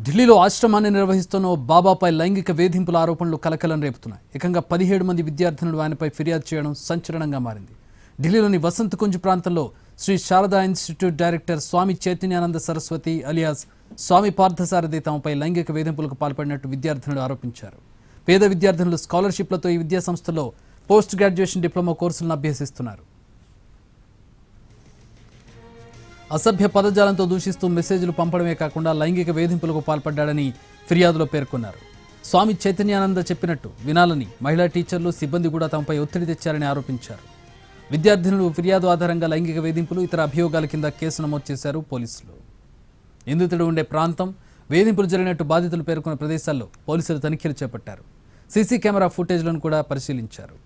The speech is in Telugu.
ఢిల్లీలో ఆశ్రమాన్ని నిర్వహిస్తున్న బాబాపై లైంగిక వేధింపుల ఆరోపణలు కలకలం రేపుతున్నాయి. ఏకంగా 17 మంది విద్యార్థినులు ఆయనపై ఫిర్యాదు చేయడం సంచలనంగా మారింది. ఢిల్లీలోని వసంత్ కుంజ్ ప్రాంతంలో శ్రీ శారదా ఇన్స్టిట్యూట్ డైరెక్టర్ స్వామి చైతన్యానంద సరస్వతి అలియాస్ స్వామి పార్థసారథి తమపై లైంగిక వేధింపులకు పాల్పడినట్టు విద్యార్థినులు ఆరోపించారు. పేద విద్యార్థినులు స్కాలర్షిప్లతో ఈ విద్యా సంస్థలో పోస్ట్ గ్రాడ్యుయేషన్ డిప్లొమా కోర్సులను అభ్యసిస్తున్నారు. అసభ్య పదజాలంతో దూషిస్తూ మెసేజ్లు పంపడమే కాకుండా లైంగిక వేధింపులకు పాల్పడ్డాడని ఫిర్యాదులో పేర్కొన్నారు. స్వామి చైతన్యానంద చెప్పినట్టు వినాలని మహిళా టీచర్లు సిబ్బంది కూడా తమపై ఒత్తిడి తెచ్చారని ఆరోపించారు. విద్యార్థినులు ఫిర్యాదు ఆధారంగా లైంగిక వేధింపులు ఇతర అభియోగాల కింద కేసు నమోదు చేశారు పోలీసులు. నిందితుడు ఉండే ప్రాంతం, వేధింపులు జరిగినట్టు బాధితులు పేర్కొన్న ప్రదేశాల్లో పోలీసులు తనిఖీలు చేపట్టారు. సీసీ కెమెరా ఫుటేజ్లను కూడా పరిశీలించారు.